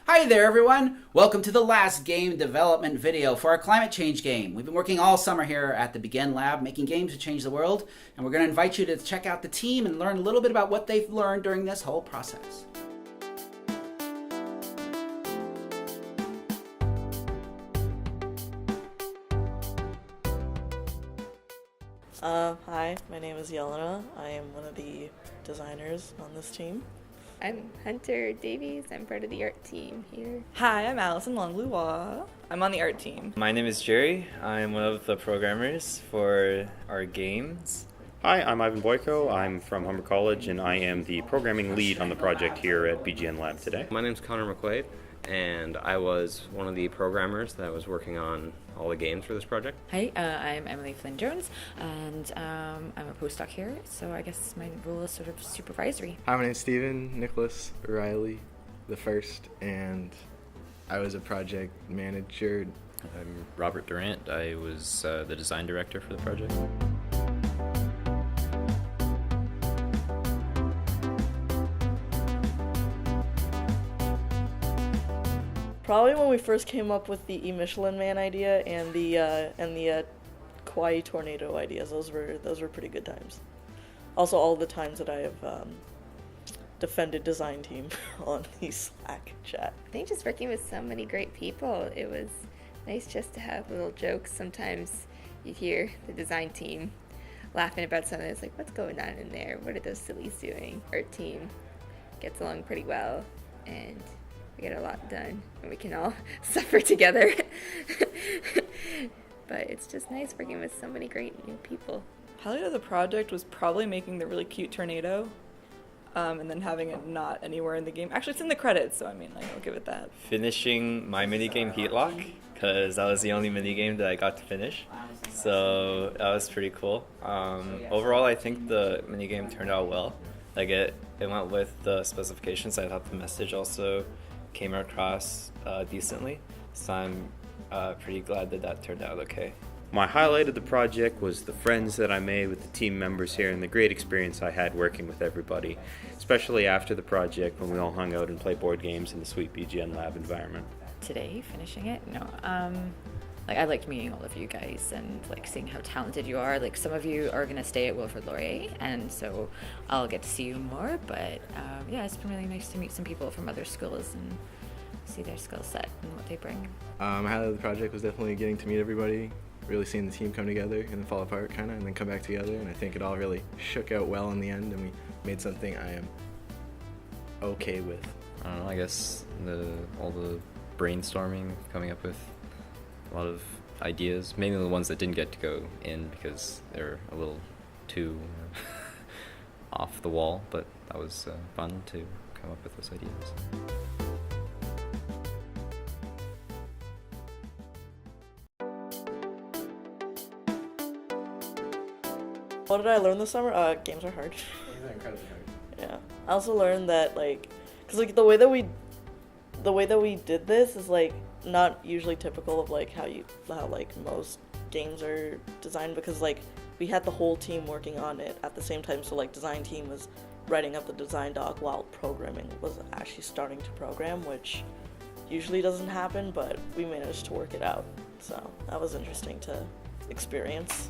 Hi there everyone! Welcome to the last game development video for our climate change game. We've been working all summer here at the BGNlab making games to change the world, and we're going to invite you to check out the team and learn a little bit about what they've learned during this whole process. Hi, my name is Yelena. I am one of the designers on this team. I'm Hunter Davies. I'm part of the art team here. Hi, I'm Allison Longlua. I'm on the art team. My name is Jerry. I'm one of the programmers for our games. Hi, I'm Ivan Boyko. I'm from Humber College, and I am the programming lead on the project here at BGNlab today. My name's Connor McQuaid, and I was one of the programmers that was working on all the games for this project. Hi, I'm Emily Flynn-Jones, and I'm a postdoc here, so I guess my role is sort of supervisory. Hi, my name's Steven Nicholas O'Reilly the first, and I was a project manager. I'm Robert Durant. I was the design director for the project. Probably when we first came up with the Michelin Man idea and the Kauai tornado ideas, those were pretty good times. Also, all the times that I have defended design team on the Slack chat. I think just working with so many great people, it was nice just to have little jokes. Sometimes you'd hear the design team laughing about something. It's like, what's going on in there? What are those sillies doing? Our team gets along pretty well, and we get a lot done, and we can all suffer together. But it's just nice working with so many great new people. Highlight of the project was probably making the really cute tornado, and then having it not anywhere in the game. Actually, it's in the credits, so I mean, like, I'll give it that. Finishing my minigame Heatlock, because that was the only minigame that I got to finish. So that was pretty cool. Overall, I think the minigame turned out well. Like it went with the specifications. I thought the message also came across decently, so I'm pretty glad that turned out okay. My highlight of the project was the friends that I made with the team members here and the great experience I had working with everybody, especially after the project when we all hung out and played board games in the sweet BGNlab environment. Today, finishing it, like I liked meeting all of you guys and like seeing how talented you are. Like some of you are gonna stay at Wilfrid Laurier, and so I'll get to see you more. But yeah, it's been really nice to meet some people from other schools and see their skill set and what they bring. My highlight of the project was definitely getting to meet everybody, really seeing the team come together and then fall apart kind of, and then come back together. And I think it all really shook out well in the end, and we made something I am okay with. I don't know, I guess all the brainstorming, coming up with a lot of ideas, mainly the ones that didn't get to go in because they're a little too off the wall, but that was fun to come up with those ideas. What did I learn this summer? Games are hard. Games are incredibly hard. Yeah. I also learned that cause the way that we did this is like not usually typical of like how most games are designed, because like we had the whole team working on it at the same time. So like design team was writing up the design doc while programming was actually starting to program, which usually doesn't happen, but we managed to work it out. So that was interesting to experience.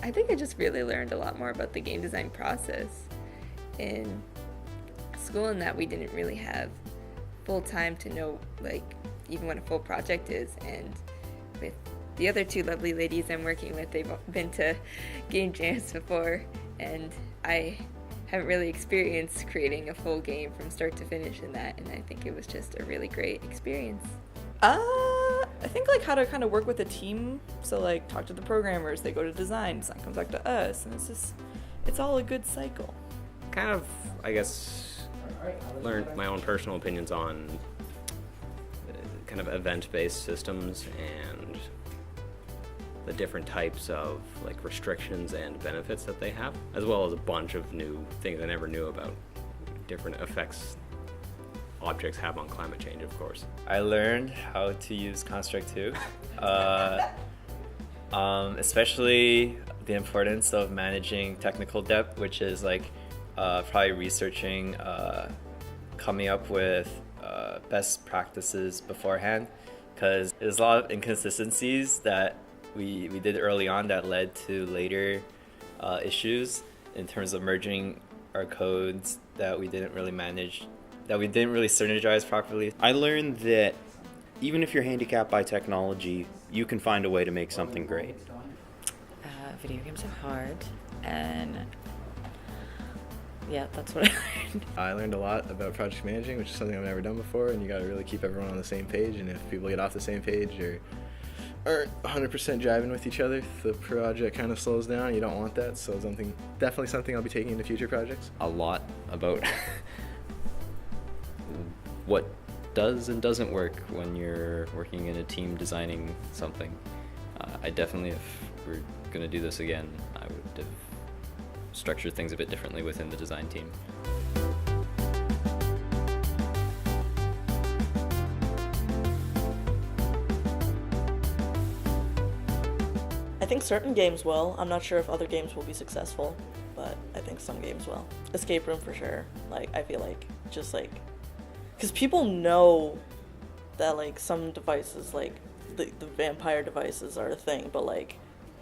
I think I just really learned a lot more about the game design process in school, and that we didn't really have full time to know like even what a full project is. And with the other two lovely ladies I'm working with, they've been to game jams before, and I haven't really experienced creating a full game from start to finish in that, and I think it was just a really great experience. I think like how to kind of work with a team. So like talk to the programmers, they go to design comes back to us, and it's all a good cycle. Kind of, I guess, learned my own personal opinions on kind of event-based systems and the different types of like restrictions and benefits that they have, as well as a bunch of new things I never knew about, different effects objects have on climate change, of course. I learned how to use Construct 2, especially the importance of managing technical debt, which is like probably researching, coming up with best practices beforehand, because there's a lot of inconsistencies that we did early on that led to later issues in terms of merging our codes that we didn't really manage, that we didn't really synergize properly. I learned that even if you're handicapped by technology, you can find a way to make something great. Video games are hard, and yeah, that's what I learned. I learned a lot about project managing, which is something I've never done before, and you got to really keep everyone on the same page, and if people get off the same page or aren't 100% jiving with each other, the project kind of slows down. You don't want that, so definitely something I'll be taking into future projects. A lot about what does and doesn't work when you're working in a team designing something. I definitely, if we're going to do this again, I would have structured things a bit differently within the design team. I think certain games will. I'm not sure if other games will be successful, but I think some games will. Escape room for sure. Like, I feel like, just like, because people know that, like, some devices, like, the vampire devices are a thing, but, like,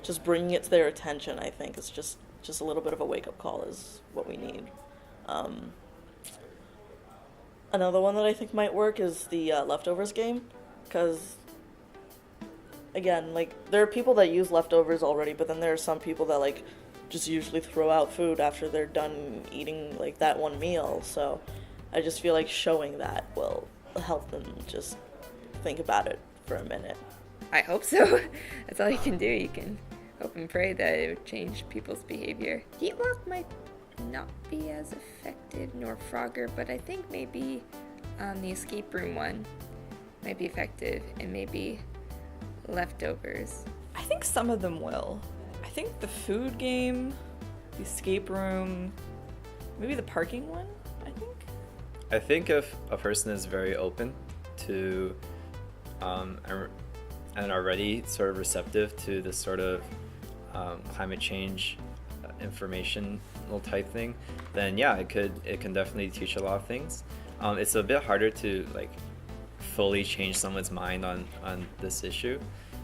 just bringing it to their attention, I think, is just a little bit of a wake-up call is what we need. Another one that I think might work is the Leftovers game, because, again, like, there are people that use leftovers already, but then there are some people that, like, just usually throw out food after they're done eating, like, that one meal, so I just feel like showing that will help them just think about it for a minute. I hope so. That's all you can do. You can hope and pray that it would change people's behavior. Heatlock might not be as effective, nor Frogger, but I think maybe the escape room one might be effective, and maybe Leftovers. I think some of them will. I think the food game, the escape room, maybe the parking one, I think if a person is very open to and already sort of receptive to this sort of climate change informational type thing, then yeah, it can definitely teach a lot of things. It's a bit harder to like fully change someone's mind on this issue.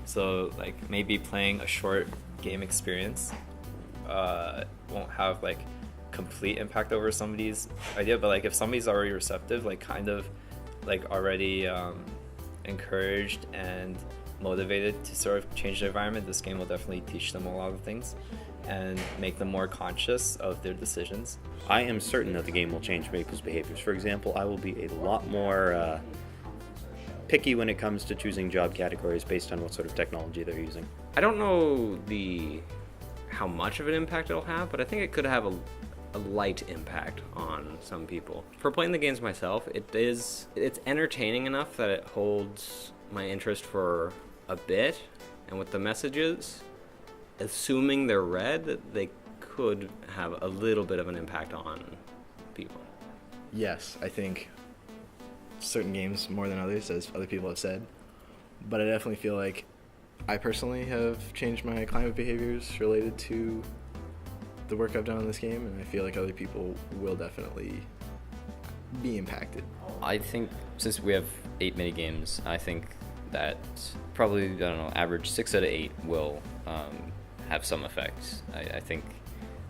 So like maybe playing a short game experience won't have like complete impact over somebody's idea, but like if somebody's already receptive, like kind of like already encouraged and motivated to sort of change the environment, this game will definitely teach them a lot of things and make them more conscious of their decisions. I am certain that the game will change people's behaviors. For example, I will be a lot more picky when it comes to choosing job categories based on what sort of technology they're using. I don't know how much of an impact it'll have, but I think it could have a light impact on some people. For playing the games myself, it's entertaining enough that it holds my interest for a bit, and with the messages, assuming they're read, that they could have a little bit of an impact on people. Yes, I think certain games more than others, as other people have said, but I definitely feel like I personally have changed my climate behaviors related to the work I've done on this game, and I feel like other people will definitely be impacted. I think since we have 8 mini games, I think that probably, I don't know, average 6 out of 8 will have some effect. I think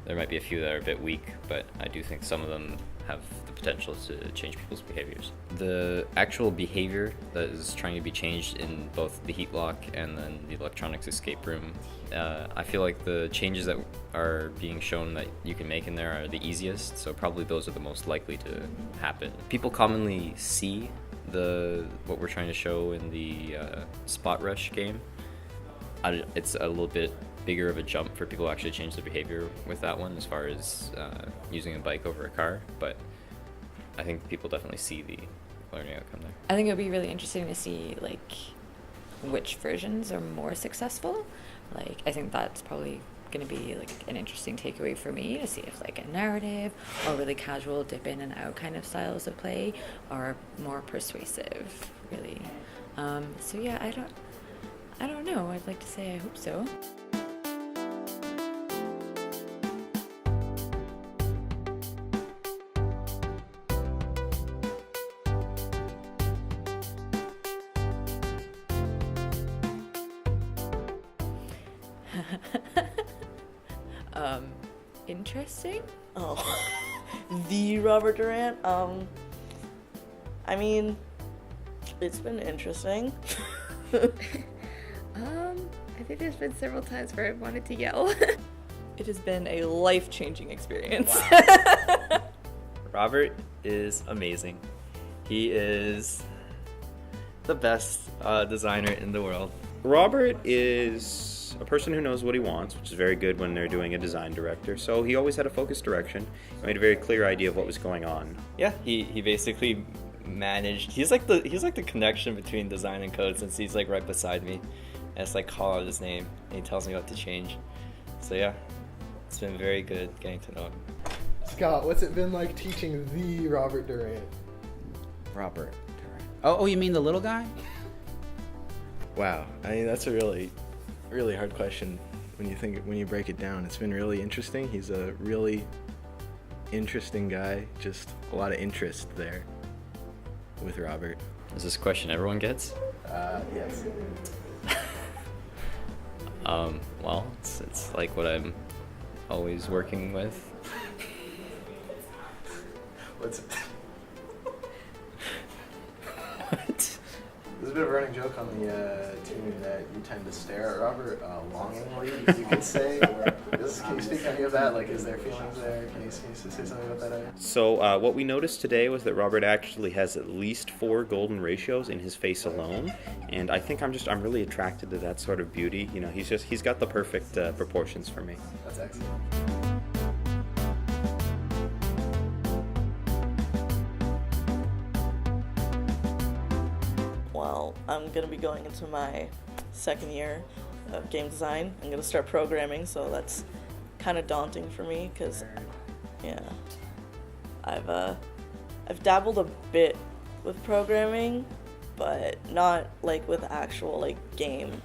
there might be a few that are a bit weak, but I do think some of them have the potential to change people's behaviors. The actual behavior that is trying to be changed in both the heat lock and then the electronics escape room, I feel like the changes that are being shown that you can make in there are the easiest, so probably those are the most likely to happen. People commonly see what we're trying to show in the Spot Rush game. It's a little bit bigger of a jump for people to actually change their behavior with that one as far as using a bike over a car, but I think people definitely see the learning outcome there. I think it would be really interesting to see like which versions are more successful. Like I think that's probably going to be like an interesting takeaway for me, to see if like a narrative or really casual dip in and out kind of styles of play are more persuasive, really. So yeah, I don't know. I'd like to say I hope so. Interesting. Oh, the Robert Durant. I mean, it's been interesting. I think there's been several times where I've wanted to yell. It has been a life-changing experience. Robert is amazing. He is the best designer in the world. Robert is a person who knows what he wants, which is very good when they're doing a design director. So he always had a focused direction. He made a very clear idea of what was going on. Yeah, he basically managed. He's like the connection between design and code, since he's like right beside me. And it's like call out his name and he tells me what to change. So yeah, it's been very good getting to know him. Scott, what's it been like teaching the Robert Durant? Robert. Oh, you mean the little guy? Wow, I mean that's a really, really hard question when you break it down. It's been really interesting. He's a really interesting guy. Just a lot of interest there with Robert. Is this a question everyone gets? Yes. Well, it's like what I'm always working with. What's What? There's a bit of a running joke on the team that you tend to stare at Robert longingly, you could say. Can you speak to any of that? Like, is there feelings there? Can you say something about that? So what we noticed today was that Robert actually has at least 4 golden ratios in his face alone, and I think I'm really attracted to that sort of beauty. You know, he's got the perfect proportions for me. That's excellent. Well, I'm gonna be going into my second year of game design. I'm gonna start programming, so that's kind of daunting for me because, yeah, I've dabbled a bit with programming, but not like with actual like game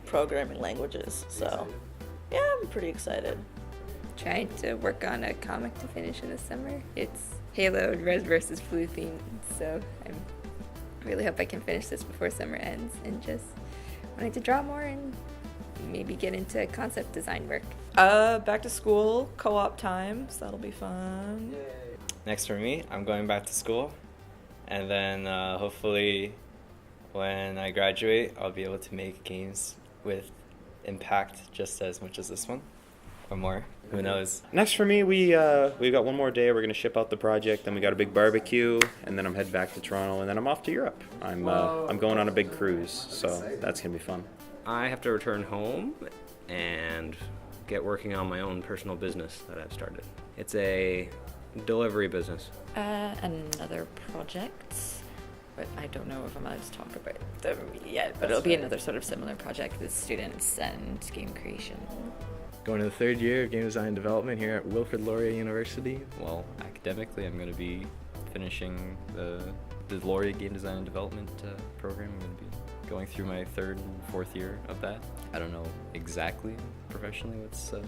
programming languages. So, yeah, I'm pretty excited. Trying to work on a comic to finish in the summer. It's Halo and Red versus Blue themed, so I'm really hope I can finish this before summer ends, and just wanted to draw more and maybe get into concept design work. Back to school, co-op time, so that'll be fun. Next for me, I'm going back to school, and then hopefully when I graduate, I'll be able to make games with impact just as much as this one, or more. Who knows? Next for me, we've got one more day. We're gonna ship out the project, then we got a big barbecue, and then I'm heading back to Toronto, and then I'm off to Europe. I'm going on a big cruise, so that's gonna be fun. I have to return home and get working on my own personal business that I've started. It's a delivery business. Another project, but I don't know if I'm allowed to talk about them yet. But it'll be another sort of similar project with students and game creation. Going to the third year of game design and development here at Wilfrid Laurier University. Well, academically, I'm going to be finishing the Laurier Game Design and Development program. I'm going to be going through my 3rd and 4th year of that. I don't know exactly professionally what's ahead.